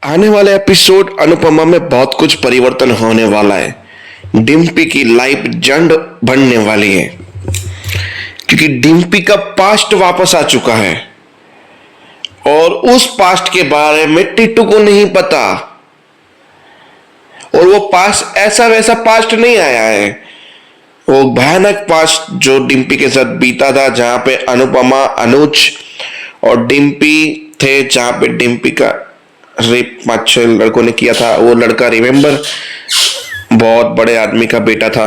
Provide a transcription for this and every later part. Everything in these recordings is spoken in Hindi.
आने वाले एपिसोड अनुपमा में बहुत कुछ परिवर्तन होने वाला है। डिम्पी की लाइफ जंड बनने वाली है क्योंकि डिम्पी का पास्ट वापस आ चुका है और उस पास्ट के बारे में टीटू को नहीं पता। और वो पास्ट ऐसा वैसा पास्ट नहीं आया है, वो भयानक पास्ट जो डिम्पी के साथ बीता था, जहां पे अनुपमा, अनुज और डिम्पी थे, जहां पे डिम्पी का रेप 5-6 लड़कों ने किया था। वो लड़का रिमेंबर, बहुत बड़े आदमी का बेटा था।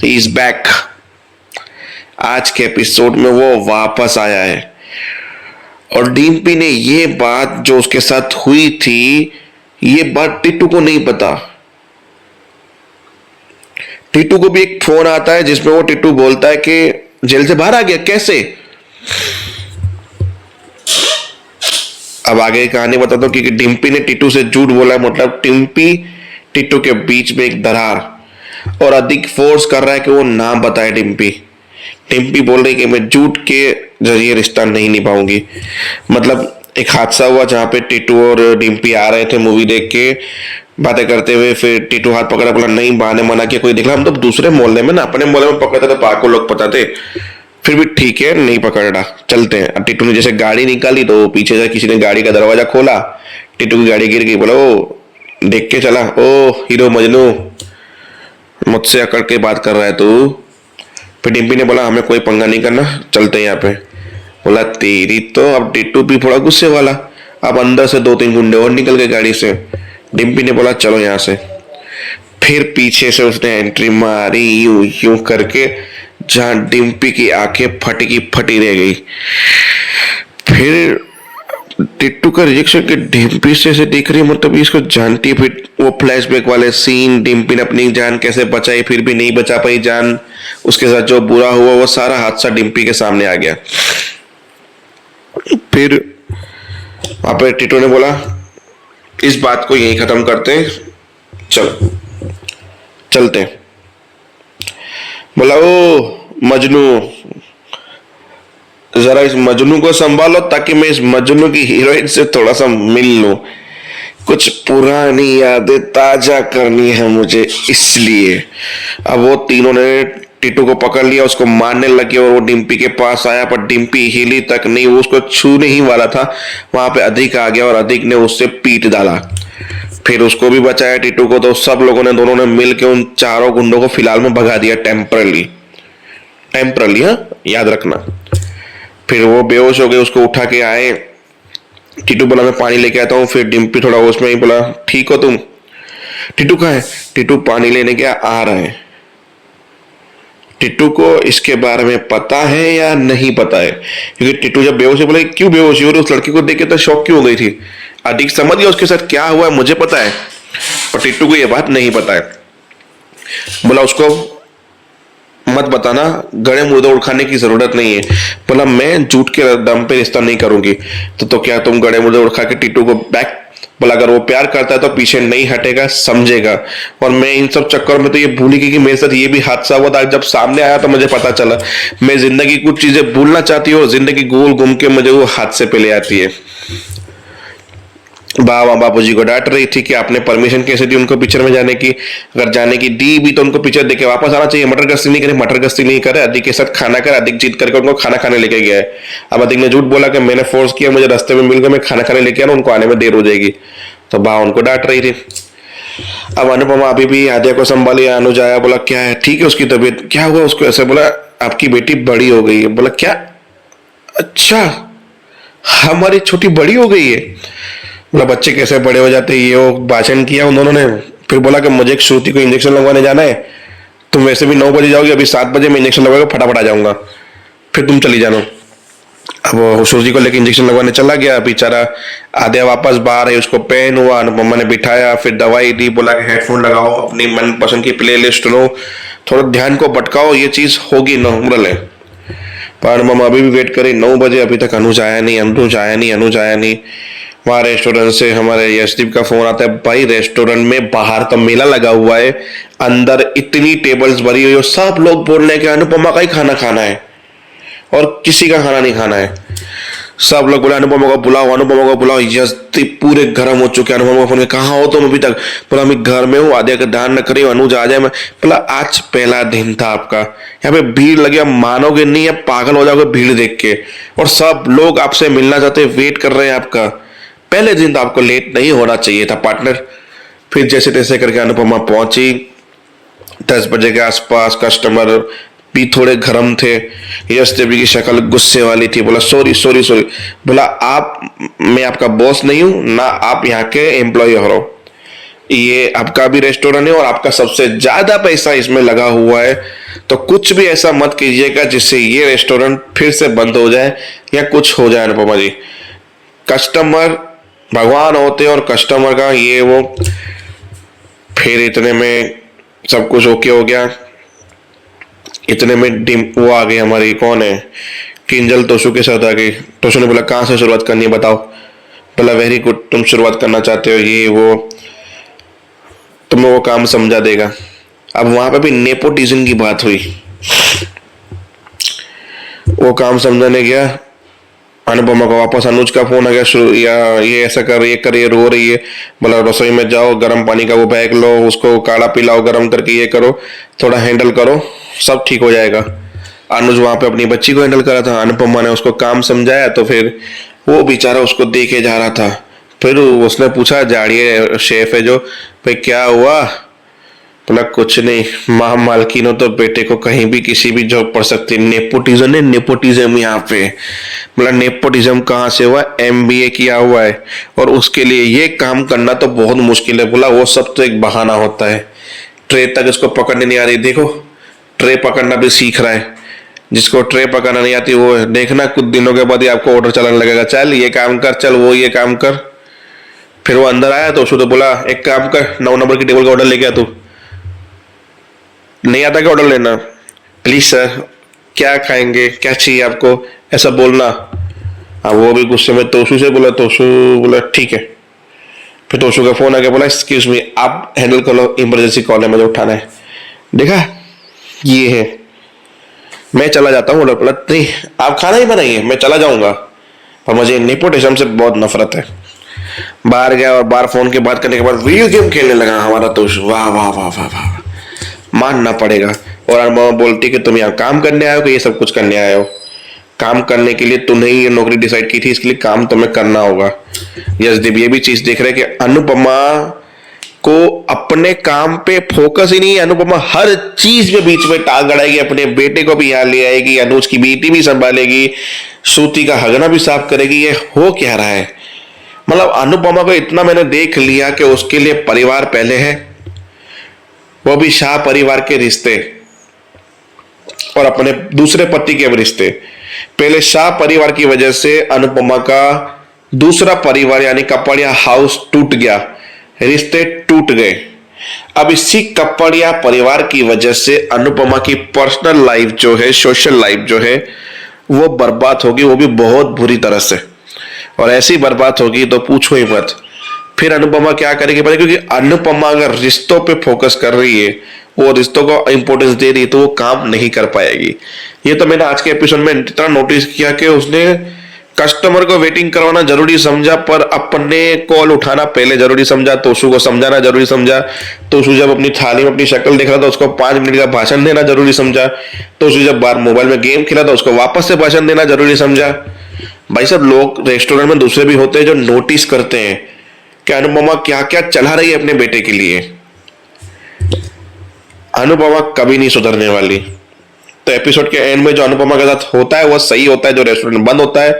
He is back. आज के एपिसोड में वो वापस आया है और डिम्पी ने ये बात जो उसके साथ हुई थी, ये बात टीटू को नहीं पता। टीटू को भी एक फोन आता है जिसमें वो टीटू बोलता है कि जेल से बाहर आ गया, कैसे। अब आगे की कहानी बता दो कि डिम्पी ने टीटू से झूठ बोला है, मतलब डिम्पी टीटू के बीच में एक दरार, और अधिक फोर्स कर रहा है कि वो नाम बताए। डिम्पी बोल रही कि मैं झूठ के जरिए रिश्ता नहीं निभाऊंगी। मतलब एक हादसा हुआ जहां पे टीटू और डिम्पी आ रहे थे मूवी देख के, बातें करते हुए, फिर टीटू हाथ पकड़ा, बोला नहीं, बहाने मना किया, कोई दिखला। हम तो दूसरे मोहल्ले में ना, अपने मोहल्ले में पकड़ते थे, पाको लोग पता थे, फिर भी ठीक है, नहीं पकड़ा, चलते हैं। टीटू ने जैसे गाड़ी निकाली तो पीछे से किसी ने गाड़ी का दरवाजा खोला, टीटू की गाड़ी गिर गई। बोला ओ, देख के चला, ओ हीरो मजनू, मुझसे अकड़ के बात कर रहा है तू। फिर डिम्पी ने बोला हमें कोई पंगा नहीं करना, चलते हैं यहाँ पे। बोला तेरी तो। अब टीटू भी थोड़ा गुस्से वाला, अब अंदर से 2-3 गुंडे और निकल गए गाड़ी से। डिम्पी ने बोला चलो यहाँ से। फिर पीछे से उसने एंट्री मारी यूं यूं करके, जहां डिम्पी की आंखें फटी रह गई। फिर टिट्टू का रिएक्शन कि डिम्पी से देख रही है, मतलब इसको जानती है। फिर वो फ्लैशबैक वाले सीन, डिम्पी ने अपनी जान कैसे बचाई, फिर भी नहीं बचा पाई जान, उसके साथ जो बुरा हुआ, वो सारा हादसा डिम्पी के सामने आ गया। फिर वहां पे टिट्टू ने बोला इस बात को यहीं खत्म करते हैं, चलो चलते हैं। बोला ओ मजनू, जरा इस मजनू को संभालो ताकि मैं इस मजनू की हीरोइन से थोड़ा सा मिल लूं, कुछ पुरानी यादें ताजा करनी है मुझे, इसलिए। अब वो तीनों ने टीटू को पकड़ लिया, उसको मारने लगे और वो डिम्पी के पास आया, पर डिम्पी हिली तक नहीं, वो उसको छूने ही वाला था। वहां पे अधिक आ गया और अधिक ने उससे पीट डाला। फिर उसको भी बचाया टीटू को, तो सब लोगों ने, दोनों ने मिलकर उन चारों गुंडों को फिलहाल में भगा दिया, टेम्परली, हाँ याद रखना। फिर वो बेहोश हो गए, उसको उठा के आए। टीटू बोला मैं पानी लेके आता हूँ। फिर डिम्पी थोड़ा होश में ही बोला ठीक हो तुम। टीटू कहाँ है? टीटू पानी लेने के आ रहे हैं। टीटू को इसके बारे में पता है या नहीं पता है? क्योंकि टीटू जब बेहोश, बोले क्यों बेहोश हो रही, उस लड़की को देख के तो शौक क्यों हो गई थी। अधिक समझ गया उसके साथ क्या हुआ है, मुझे पता है, और टीटू को यह बात नहीं पता है। बोला उसको मत बताना, गड़े मुर्दे उड़खाने की जरूरत नहीं है। बोला मैं झूठ के दम पे रिश्ता नहीं करूंगी। तो क्या तुम गड़े मुर्दे उड़खा के टीटू को बैक? बोला अगर वो प्यार करता है तो पीछे नहीं हटेगा, समझेगा। और मैं इन सब चक्कर में तो ये भूली कि मेरे साथ ये भी हादसा हुआ था। जब सामने आया तो मुझे पता चला। मैं जिंदगी कुछ चीजें भूलना चाहती हूँ, जिंदगी गोल घूम के मुझे वो हादसे पे ले आती है। बाबूजी को डांट रही थी कि आपने परमिशन कैसे दी उनको पिक्चर में जाने की, अगर जाने की दी भी तो उनको पिक्चर देके वापस आना चाहिए। मटर गश्ती नहीं करे, मटर गश्ती नहीं करे, अधिक के साथ खाना कर, अधिक जीत करके उनको खाना खाने लेके गया है। अब अधिक ने झूठ बोला कि मैंने फोर्स किया, मुझे रास्ते में मिल गया, मैं खाना खाने लेके आया, उनको आने में देर हो जाएगी। तो बा उनको डांट रही थी। अब अनुपमा अभी भी आद्या को संभाली, अनुज आया, बोला क्या है, ठीक है उसकी तबीयत, क्या हुआ उसको? ऐसे बोला आपकी बेटी बड़ी हो गई है। बोला क्या? अच्छा हमारी छोटी बड़ी हो गई है? बोला बच्चे कैसे बड़े हो जाते हैं, ये वो भाषण किया उन्होंने। फिर बोला कि मुझे एक श्रुति को इंजेक्शन लगवाने जाना है, तुम वैसे भी 9 बजे जाओगे, अभी 7 बजे मैं इंजेक्शन लगवाऊंगा, फटाफट आ जाऊंगा, फिर तुम चली जाना। अब श्रुति को लेकर इंजेक्शन लगवाने चला गया, बेचारा आद्या वापस बाहर है, उसको पेन हुआ, अनुपमा ने बिठाया, फिर दवाई दी, बोला कि हेडफोन लगाओ, अपनी मनपसंद की प्लेलिस्ट सुनो, थोड़ा ध्यान को भटकाओ, ये चीज होगी नॉर्मल है। पर अनुपमा अभी भी वेट करी, 9 बजे अभी तक अनुज आया नहीं। वहां रेस्टोरेंट से हमारे यशदीप का फोन आता है, भाई रेस्टोरेंट में बाहर तो मेला लगा हुआ है, अंदर इतनी टेबल्स भरी हुई और सब लोग बोल रहे हैं कि अनुपमा का ही खाना खाना है और किसी का खाना नहीं खाना है। सब लोग बोले अनुपमा को बुलाओ, अनुपमा को बुलाओ। यस्ती पूरे गर्म हो चुके हैं। अनुपमा को फोन, कहाँ हो तुम अभी तक? बोला मैं घर में हूँ, आधे का ध्यान न करिए, अनुज आ जाए। मैं बोला आज पहला दिन था आपका, यहाँ पे भीड़ लगी, आप मानोगे नहीं, आप पागल हो जाओगे भीड़ देख के। और सब लोग आपसे मिलना चाहते, वेट कर रहे हैं आपका। पहले दिन तो आपको लेट नहीं होना चाहिए था पार्टनर। फिर जैसे तैसे करके अनुपमा पहुंची। 10 बजे के आसपास कस्टमर भी थोड़े गर्म थे। यश देवी की शक्ल गुस्से वाली थी। बोला सॉरी सॉरी सॉरी। बोला मैं आपका बॉस नहीं हूं ना, आप यहाँ के एम्प्लॉय हो। ये आपका भी रेस्टोरेंट है और आपका सबसे ज्यादा पैसा इसमें लगा हुआ है, तो कुछ भी ऐसा मत कीजिएगा जिससे ये रेस्टोरेंट फिर से बंद हो जाए या कुछ हो जाए। अनुपमा जी, कस्टमर भगवान होते हैं और कस्टमर का ये वो। फिर इतने में सब कुछ ओके हो गया। इतने में वो आ गई हमारी, कौन है, किंजल तोशु के साथ आ गई। तोशु ने बोला कहाँ से शुरुआत करनी है बताओ। बोला वेरी गुड, तुम शुरुआत करना चाहते हो, ये वो तुम्हें वो काम समझा देगा। अब वहां पे भी नेपोटिज्म की बात हुई। वो काम समझाने गया, अनुपमा को वापस अनुज का फोन आ गया, या ये ऐसा कर रही है, कर ये रो रही है। बोला रसोई में जाओ, गर्म पानी का वो बैग लो, उसको काढ़ा पिलाओ गर्म करके, ये करो, थोड़ा हैंडल करो, सब ठीक हो जाएगा। अनुज वहां पे अपनी बच्ची को हैंडल कर रहा था। अनुपमा ने उसको काम समझाया तो फिर वो बेचारा उसको देखे जा रहा था। फिर उसने पूछा, जाड़िए शेफ है जो, भाई क्या हुआ? बोला कुछ नहीं, माँ मालकिन हो तो बेटे को कहीं भी किसी भी जॉब पढ़ सकती है। नेपोटिज्म है, नेपोटिज्म यहाँ पे। बोला नेपोटिज्म कहाँ से हुआ? MBA किया हुआ है और उसके लिए ये काम करना तो बहुत मुश्किल है। बोला वो सब तो एक बहाना होता है, ट्रे तक इसको पकड़ने नहीं आ रही, देखो ट्रे पकड़ना भी सीख रहा है। जिसको ट्रे पकड़ना नहीं आती वो देखना कुछ दिनों के बाद ही आपको ऑर्डर चलाने लगेगा, चल ये काम कर, चल वो ये काम कर। फिर वो अंदर आया तो उसको बोला एक काम कर, 9 नंबर की टेबल का ऑर्डर लेके आ। तू नहीं आता क्या ऑर्डर लेना? प्लीज सर, क्या खाएंगे, क्या चाहिए आपको, ऐसा बोलना। अब वो भी गुस्से में तोशु से बोला। तोशु बोला ठीक है। फिर तोशु का फोन आ गया। बोला एक्सक्यूज मी, आप हैंडल कर लो, इमरजेंसी कॉल है, मुझे उठाना है। देखा ये है, मैं चला जाता हूँ। बोला नहीं आप खाना ही बनाइए, मैं चला जाऊंगा, पर मुझे नेपोटिज्म से बहुत नफरत है। बाहर गया और बाहर फोन के बात करने के बाद वीडियो गेम खेलने लगा हमारा तोशु। वाह वाह वाह वाह वाह, मानना पड़ेगा। और अनुपमा बोलती कि तुम यहाँ काम करने आए हो कि ये सब कुछ करने आए हो? काम करने के लिए तुमने ये नौकरी डिसाइड की थी, इसके लिए काम तुम्हें करना होगा। यशदीप ये भी चीज देख रहे हैं कि अनुपमा को अपने काम पे फोकस ही नहीं है। अनुपमा हर चीज में बीच में टांग अड़ाएगी, अपने बेटे को भी यहाँ ले आएगी, अनुज की बेटी भी संभालेगी, श्रुति का हगना भी साफ करेगी। ये हो क्या रहा है? मतलब अनुपमा को इतना मैंने देख लिया कि उसके लिए परिवार पहले है, वो भी शाह परिवार के रिश्ते और अपने दूसरे पति के रिश्ते। पहले शाह परिवार की वजह से अनुपमा का दूसरा परिवार यानी कपड़िया हाउस टूट गया, रिश्ते टूट गए। अब इसी कपड़िया परिवार की वजह से अनुपमा की पर्सनल लाइफ जो है, सोशल लाइफ जो है, वो बर्बाद होगी, वो भी बहुत बुरी तरह से। और ऐसी बर्बाद होगी तो पूछो ही मत। फिर अनुपमा क्या करेगी पता है? क्योंकि अनुपमा अगर रिश्तों पे फोकस कर रही है, वो रिश्तों को इंपॉर्टेंस दे रही है, तो वो काम नहीं कर पाएगी। ये तो मैंने आज के एपिसोड में इतना नोटिस किया कि उसने कस्टमर को वेटिंग करवाना जरूरी समझा, पर अपने कॉल उठाना पहले जरूरी समझा, तोशु को समझाना जरूरी समझा। तोशु जब अपनी थाली में अपनी शक्ल देख रहा था उसको 5 मिनट का भाषण देना जरूरी समझा। तोशु जब बाहर मोबाइल में गेम खेला था उसको वापस से भाषण देना जरूरी समझा। भाई साहब, लोग रेस्टोरेंट में दूसरे भी होते हैं जो नोटिस करते हैं कि अनुपमा क्या क्या चला रही है अपने बेटे के लिए। अनुपमा कभी नहीं सुधरने वाली। तो एपिसोड के एंड में जो अनुपमा के साथ होता है वो सही होता है। जो रेस्टोरेंट बंद होता है,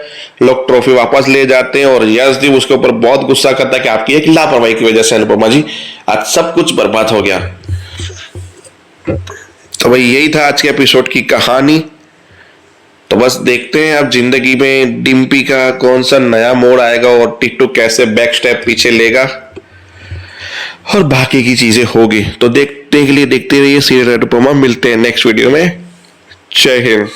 लोग ट्रॉफी वापस ले जाते हैं और यशदीप उसके ऊपर बहुत गुस्सा करता है कि आपकी एक लापरवाही की वजह से अनुपमा जी आज सब कुछ बर्बाद हो गया। तो भाई यही था आज के एपिसोड की कहानी। तो बस देखते हैं अब जिंदगी में डिम्पी का कौन सा नया मोड़ आएगा और टिट्टू कैसे बैक स्टेप पीछे लेगा और बाकी की चीजें होगी। तो देखने के लिए देखते रहिए सीरियल अनुपमा। मिलते हैं नेक्स्ट वीडियो में। जय हिंद।